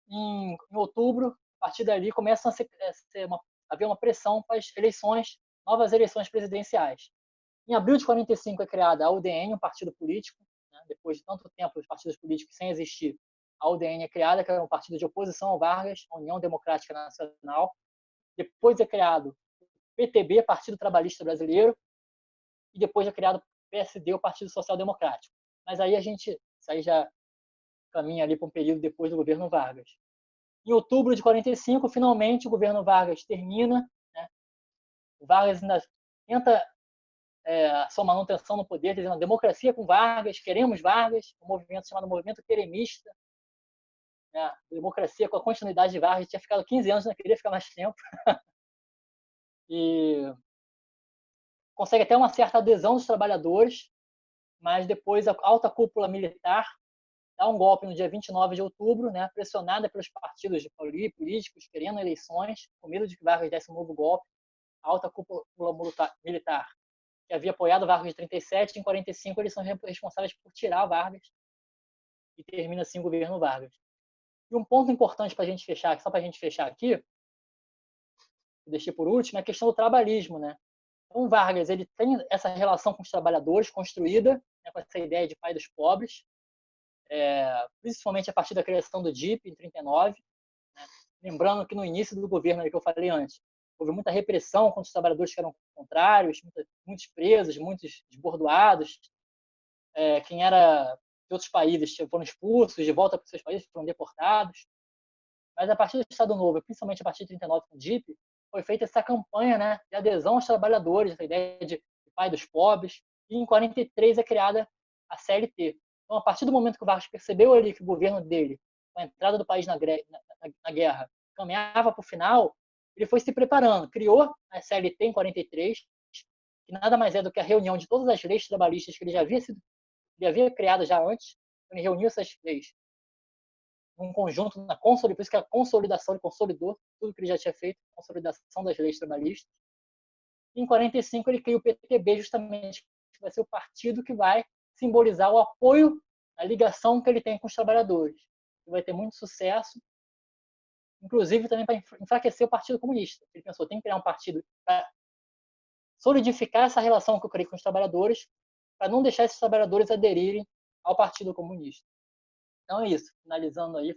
em outubro, a partir dali, começa haver uma pressão para as eleições, novas eleições presidenciais. Em abril de 45 é criada a UDN, um partido político, né? Depois de tanto tempo os partidos políticos sem existir, a UDN é criada, que era um partido de oposição ao Vargas, a União Democrática Nacional. Depois é criado o PTB, Partido Trabalhista Brasileiro, e depois é criado o PSD, o Partido Social Democrático. Mas aí isso aí já caminha ali para um período depois do governo Vargas. Em outubro de 45, finalmente o governo Vargas termina, né? O Vargas ainda tenta a sua manutenção no poder, dizendo democracia com Vargas, queremos Vargas, um movimento chamado Movimento Queremista, né? Democracia com a continuidade de Vargas, tinha ficado 15 anos, não queria ficar mais tempo, e consegue até uma certa adesão dos trabalhadores, mas depois a alta cúpula militar dá um golpe no dia 29 de outubro, né? Pressionada pelos partidos políticos, querendo eleições, com medo de que Vargas desse um novo golpe. A alta cúpula militar, que havia apoiado Vargas em 37, em 45 eles são responsáveis por tirar Vargas, e termina assim o governo Vargas. E um ponto importante para a gente fechar, só para a gente fechar aqui, eu deixei por último, é a questão do trabalhismo, né? Então, Vargas ele tem essa relação com os trabalhadores construída, né, com essa ideia de pai dos pobres, principalmente a partir da criação do DIP em 39, né? Lembrando que no início do governo que eu falei antes, houve muita repressão contra os trabalhadores que eram contrários, muitos presos, muitos desbordoados, quem era de outros países foram expulsos, de volta para os seus países, foram deportados. Mas a partir do Estado Novo, principalmente a partir de 39 com o DIP, foi feita essa campanha, né, de adesão aos trabalhadores, essa ideia de pai dos pobres, e em 43 é criada a CLT. Então, a partir do momento que o Vargas percebeu ali que o governo dele, com a entrada do país na guerra, caminhava para o final, ele foi se preparando, criou a CLT em 43, que nada mais é do que a reunião de todas as leis trabalhistas que ele havia criado já antes, ele reuniu essas leis num conjunto, por isso que a consolidação, ele consolidou tudo que ele já tinha feito, a consolidação das leis trabalhistas. E em 45 ele cria o PTB, justamente, que vai ser o partido que vai simbolizar o apoio, a ligação que ele tem com os trabalhadores. Que vai ter muito sucesso, inclusive também para enfraquecer o Partido Comunista. Ele pensou, tem que criar um partido para solidificar essa relação que eu criei com os trabalhadores, para não deixar esses trabalhadores aderirem ao Partido Comunista. Então é isso. Finalizando aí,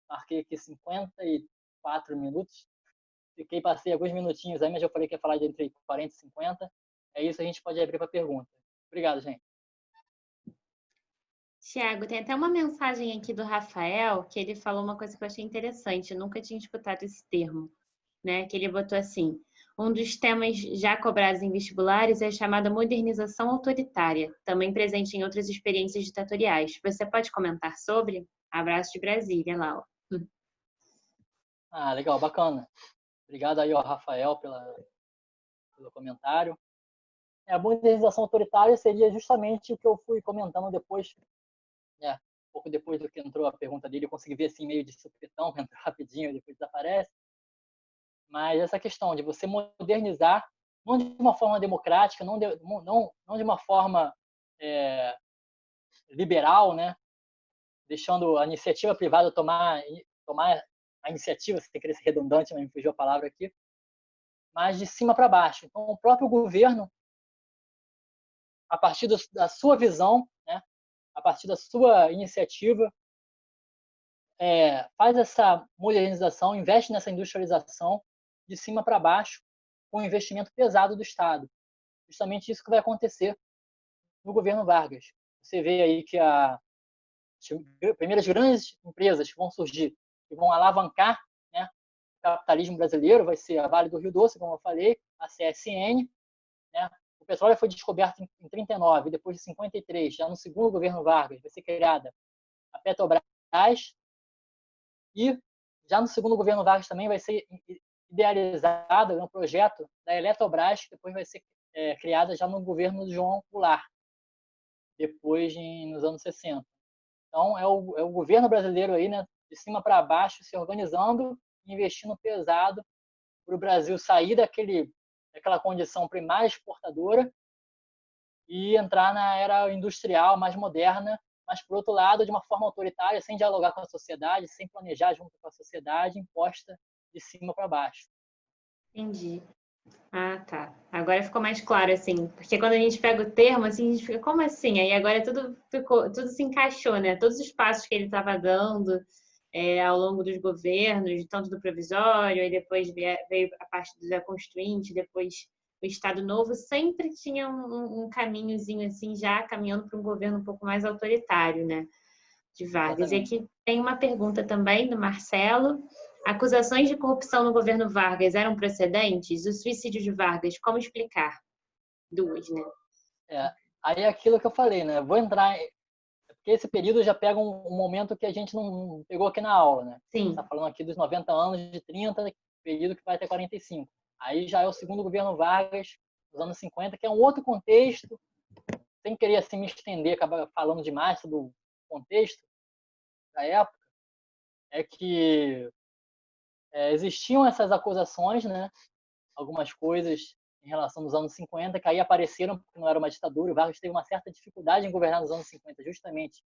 marquei aqui 54 minutos. Passei alguns minutinhos aí, mas eu falei que ia falar de entre 40 e 50. É isso, a gente pode abrir para pergunta. Obrigado, gente. Tiago, tem até uma mensagem aqui do Rafael, que ele falou uma coisa que eu achei interessante, eu nunca tinha escutado esse termo, né? Que ele botou assim: um dos temas já cobrados em vestibulares é a chamada modernização autoritária, também presente em outras experiências ditatoriais. Você pode comentar sobre? Abraço de Brasília, Laura. Legal, bacana. Obrigado aí ao Rafael pelo comentário. A modernização autoritária seria justamente o que eu fui comentando depois, um pouco depois do que entrou a pergunta dele, eu consegui ver assim meio de supetão, entra rapidinho e depois desaparece. Mas essa questão de você modernizar, não de uma forma democrática, não de uma forma liberal, né? Deixando a iniciativa privada tomar a iniciativa, sem querer ser redundante, mas me fugiu a palavra aqui, mas de cima para baixo. Então, o próprio governo, a partir da sua visão, né? A partir da sua iniciativa, faz essa modernização, investe nessa industrialização de cima para baixo, com um investimento pesado do Estado. Justamente isso que vai acontecer no governo Vargas. Você vê aí que as primeiras grandes empresas que vão surgir, que vão alavancar, né, o capitalismo brasileiro, vai ser a Vale do Rio Doce, como eu falei, a CSN. Né? O petróleo foi descoberto em 39, depois de 53, já no segundo governo Vargas, vai ser criada a Petrobras, e já no segundo governo Vargas também vai ser idealizado um projeto da Eletrobras, que depois vai ser criada já no governo do João Goulart, depois nos anos 60. Então, é o governo brasileiro aí, né, de cima para baixo, se organizando, investindo pesado para o Brasil sair daquela condição primária exportadora e entrar na era industrial mais moderna, mas, por outro lado, de uma forma autoritária, sem dialogar com a sociedade, sem planejar junto com a sociedade, imposta de cima para baixo. Entendi. Ah, tá. Agora ficou mais claro, assim, porque quando a gente pega o termo, assim, a gente fica, como assim? Aí agora tudo se encaixou, né? Todos os passos que ele estava dando ao longo dos governos, tanto do provisório, e depois veio a parte da Constituinte, depois o Estado Novo, sempre tinha um caminhozinho, assim, já caminhando para um governo um pouco mais autoritário, né? De Vargas. E aqui tem uma pergunta também do Marcelo. Acusações de corrupção no governo Vargas eram procedentes? O suicídio de Vargas, como explicar? Duas, né? Aí é aquilo que eu falei, né? Vou entrar... Porque esse período já pega um momento que a gente não pegou aqui na aula, né? Sim. Está falando aqui dos 90 anos, de 30, período que vai até 45. Aí já é o segundo governo Vargas, dos anos 50, que é um outro contexto. Sem querer assim, me estender, acabar falando demais sobre o contexto da época, é que existiam essas acusações, né? Algumas coisas em relação aos anos 50, que aí apareceram porque não era uma ditadura. O Vargas teve uma certa dificuldade em governar nos anos 50, justamente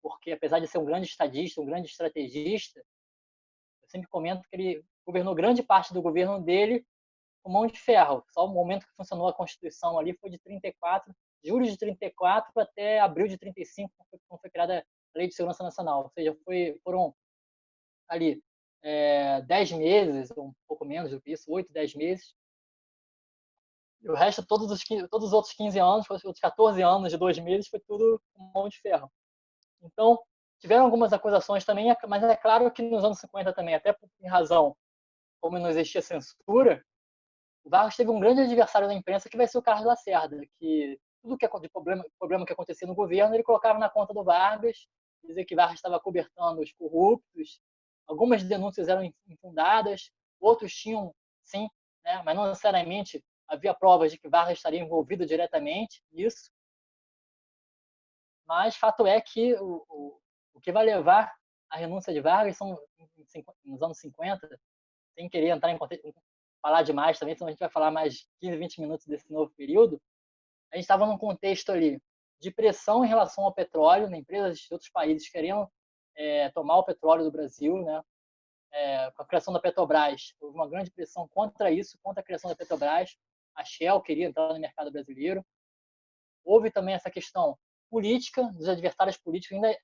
porque, apesar de ser um grande estadista, um grande estrategista, eu sempre comento que ele governou grande parte do governo dele com mão de ferro. Só o momento que funcionou a Constituição ali foi de 34, julho de 34 até abril de 35, quando foi criada a Lei de Segurança Nacional. Ou seja, foram ali 10 meses, ou um pouco menos do que isso, 8, 10 meses. E o resto, todos os outros 15 anos, os 14 anos de 2 meses, foi tudo com mão de ferro. Então, tiveram algumas acusações também, mas é claro que nos anos 50 também, até por razão, como não existia censura, o Vargas teve um grande adversário na imprensa, que vai ser o Carlos Lacerda, que tudo que de problema que acontecia no governo, ele colocava na conta do Vargas, dizia que Vargas estava cobertando os corruptos. Algumas denúncias eram infundadas, outros tinham, sim, né, mas não necessariamente havia provas de que Vargas estaria envolvido diretamente nisso. Mas fato é que o que vai levar à renúncia de Vargas são, nos anos 50, sem querer entrar em contexto, falar demais também, senão a gente vai falar mais 15, 20 minutos desse novo período. A gente estava num contexto ali de pressão em relação ao petróleo, né? Empresas de outros países querendo tomar o petróleo do Brasil, né? Com a criação da Petrobras, houve uma grande pressão contra isso, contra a criação da Petrobras. A Shell queria entrar no mercado brasileiro. Houve também essa questão política, dos adversários políticos. Ainda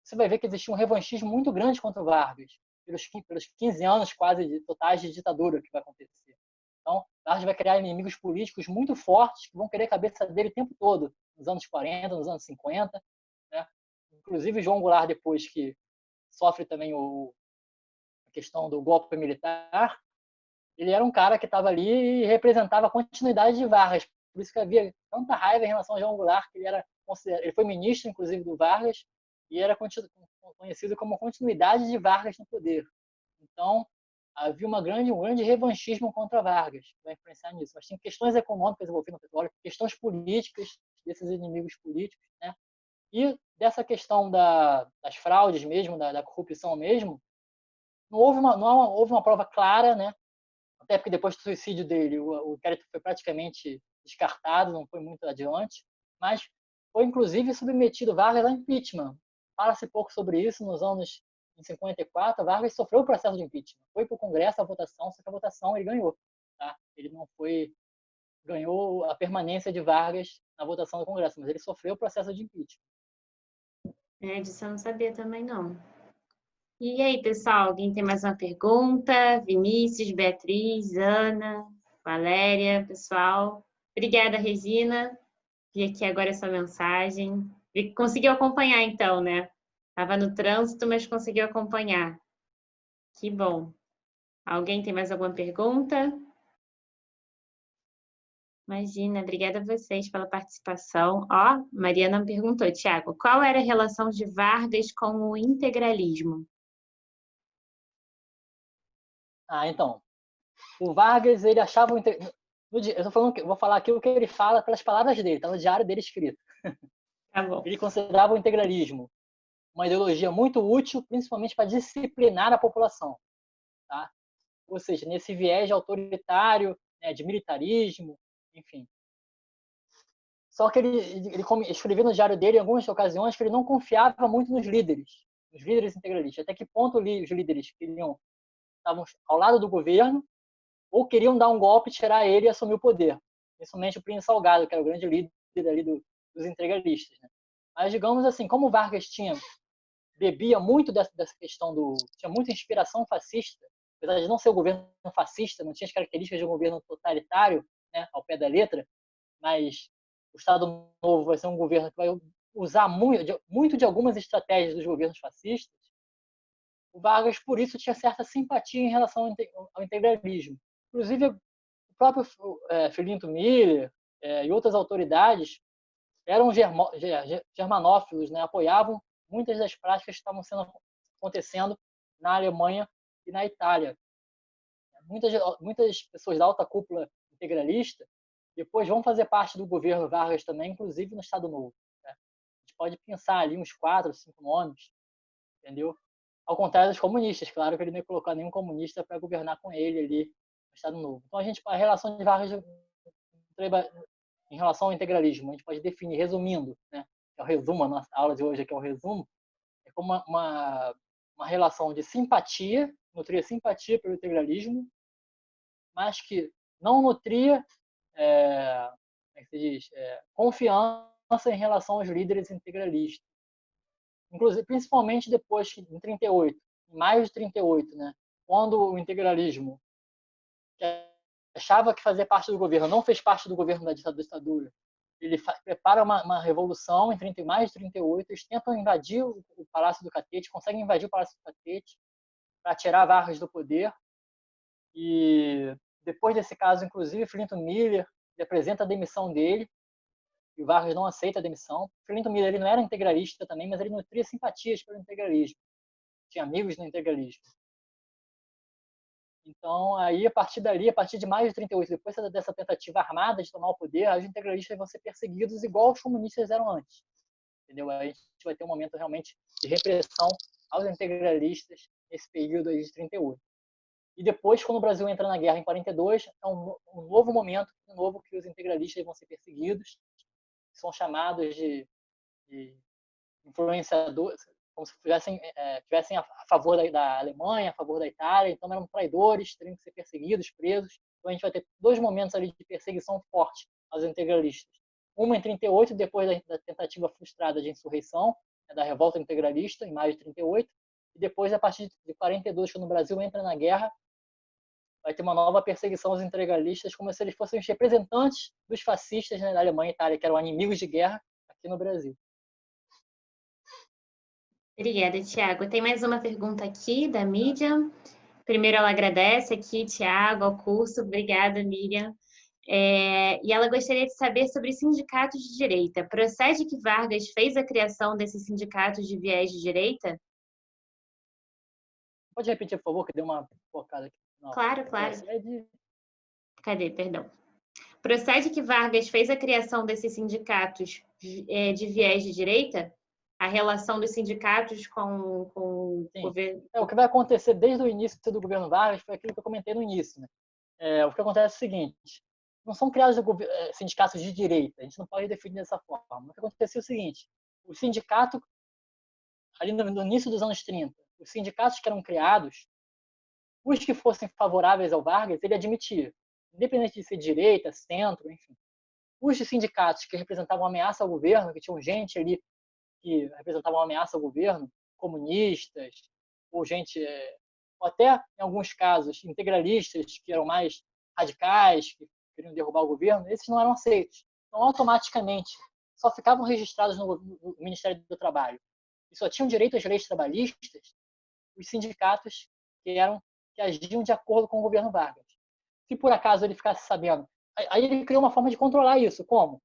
você vai ver que existia um revanchismo muito grande contra o Vargas, pelos 15 anos quase totais de ditadura que vai acontecer. Então, Vargas vai criar inimigos políticos muito fortes que vão querer a cabeça dele o tempo todo, nos anos 40, nos anos 50. Né? Inclusive, João Goulart, depois que sofre também a questão do golpe militar, ele era um cara que estava ali e representava a continuidade de Vargas. Por isso que havia tanta raiva em relação a João Goulart, que ele foi ministro, inclusive, do Vargas, e era conhecido como continuidade de Vargas no poder. Então, havia um grande revanchismo contra Vargas, que vai influenciar nisso. Mas tem questões econômicas envolvendo o petróleo, questões políticas desses inimigos políticos, né? E dessa questão das fraudes mesmo, da corrupção mesmo, não houve uma prova clara, né? Até porque depois do suicídio dele, o inquérito foi praticamente descartado, não foi muito adiante, mas foi inclusive submetido Vargas a impeachment. Fala-se pouco sobre isso nos anos em 54, Vargas sofreu o processo de impeachment. Foi para o Congresso a votação, só que a votação ele ganhou. Tá? Ele não ganhou a permanência de Vargas na votação do Congresso, mas ele sofreu o processo de impeachment. Disso eu não sabia também, não. E aí, pessoal, alguém tem mais uma pergunta? Vinícius, Beatriz, Ana, Valéria, pessoal. Obrigada, Regina. Vi aqui agora essa mensagem. Conseguiu acompanhar, então, né? Estava no trânsito, mas conseguiu acompanhar. Que bom. Alguém tem mais alguma pergunta? Imagina, obrigada a vocês pela participação. Ó, Mariana me perguntou, Tiago, qual era a relação de Vargas com o integralismo? Então, o Vargas, ele achava eu tô falando, vou falar aqui o que ele fala pelas palavras dele, tá no diário dele escrito. Tá bom. Ele considerava o integralismo uma ideologia muito útil, principalmente para disciplinar a população. Tá? Ou seja, nesse viés autoritário, né, de militarismo, enfim. Só que ele escrevia no diário dele, em algumas ocasiões, que ele não confiava muito nos líderes integralistas. Até que ponto os líderes estavam ao lado do governo ou queriam dar um golpe, tirar ele e assumir o poder. Principalmente o Plínio Salgado, que era o grande líder ali dos integralistas. Né? Mas, digamos assim, como o Vargas bebia muito dessa questão tinha muita inspiração fascista, apesar de não ser o governo fascista, não tinha as características de um governo totalitário, né, ao pé da letra, mas o Estado Novo vai ser um governo que vai usar muito de algumas estratégias dos governos fascistas. O Vargas, por isso, tinha certa simpatia em relação ao integralismo. Inclusive, o próprio Filinto Miller e outras autoridades eram germanófilos, né? Apoiavam muitas das práticas que estavam acontecendo na Alemanha e na Itália. Muitas pessoas da alta cúpula integralista depois vão fazer parte do governo Vargas também, inclusive no Estado Novo. Né? A gente pode pensar ali uns 4, 5 nomes, entendeu? Ao contrário dos comunistas, claro que ele não ia colocar nenhum comunista para governar com ele ali no Estado Novo. Então, a relação de Vargas em relação ao integralismo, a gente pode definir, resumindo, né, é o resumo, a nossa aula de hoje aqui é o resumo, é como uma relação de simpatia, nutria simpatia pelo integralismo, mas que não nutria como é que se diz? Confiança em relação aos líderes integralistas. Inclusive, principalmente depois que, em 38, em maio de 38, né, quando o integralismo, que achava que fazia parte do governo, não fez parte do governo da ditadura, ele prepara uma revolução em maio de 38, eles tentam invadir o Palácio do Catete, conseguem invadir o Palácio do Catete para tirar Vargas do poder. E depois desse caso, inclusive, Filinto Miller apresenta a demissão dele, e o Vargas não aceita a demissão. Filinto Miller ele não era integralista também, mas ele nutria simpatias pelo integralismo. Tinha amigos no integralismo. Então, aí, a partir de maio de 38, depois dessa tentativa armada de tomar o poder, os integralistas vão ser perseguidos igual os comunistas eram antes. Entendeu? Aí a gente vai ter um momento realmente de repressão aos integralistas nesse período aí de 38. E depois, quando o Brasil entra na guerra em 42, é um novo momento, que os integralistas vão ser perseguidos, são chamados de influenciadores, como se tivessem a favor da Alemanha, a favor da Itália, então eram traidores, teriam que ser perseguidos, presos. Então a gente vai ter dois momentos ali de perseguição forte aos integralistas. Uma em 38, depois da tentativa frustrada de insurreição, da revolta integralista, em maio de 38, e depois, a partir de 42, quando o Brasil entra na guerra, vai ter uma nova perseguição aos integralistas, como se eles fossem os representantes dos fascistas, né, da Alemanha e Itália, que eram inimigos de guerra aqui no Brasil. Obrigada, Tiago. Tem mais uma pergunta aqui da Miriam. Primeiro, ela agradece aqui, Tiago, ao curso. Obrigada, Miriam. E ela gostaria de saber sobre sindicatos de direita. Procede que Vargas fez a criação desses sindicatos de viés de direita? Pode repetir, por favor, que deu uma focada aqui. Não. Claro. Cadê? Perdão. Procede que Vargas fez a criação desses sindicatos de viés de direita? A relação dos sindicatos com o governo? O que vai acontecer desde o início do governo Vargas foi aquilo que eu comentei no início. Né? O que acontece é o seguinte, não são criados sindicatos de direita, a gente não pode definir dessa forma. O que aconteceu é o seguinte, o sindicato, ali no início dos anos 30, os sindicatos que eram criados, os que fossem favoráveis ao Vargas, ele admitia, independente de ser direita, centro, enfim. Os sindicatos que representavam ameaça ao governo, que tinham gente ali que representavam ameaça ao governo, comunistas, ou ou até, em alguns casos, integralistas, que eram mais radicais, que queriam derrubar o governo, esses não eram aceitos. Então, automaticamente, só ficavam registrados no Ministério do Trabalho. E só tinham direito às leis trabalhistas os sindicatos que agiam de acordo com o governo Vargas. Se por acaso ele ficasse sabendo, aí ele criou uma forma de controlar isso. Como?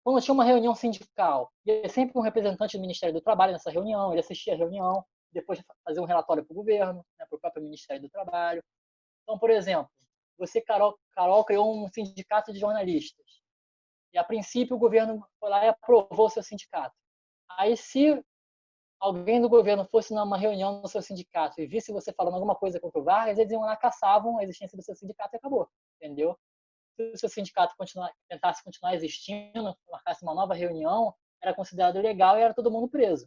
Quando tinha uma reunião sindical, ia sempre um representante do Ministério do Trabalho nessa reunião, ele assistia a reunião, depois fazia um relatório para o governo, né, para o próprio Ministério do Trabalho. Então, por exemplo, Carol, criou um sindicato de jornalistas. E, a princípio, o governo foi lá e aprovou o seu sindicato. Aí, se alguém do governo fosse numa reunião no seu sindicato e visse você falando alguma coisa contra o Vargas, eles iam lá, caçavam a existência do seu sindicato e acabou, entendeu? se o seu sindicato tentasse continuar existindo, marcasse uma nova reunião, era considerado ilegal e era todo mundo preso.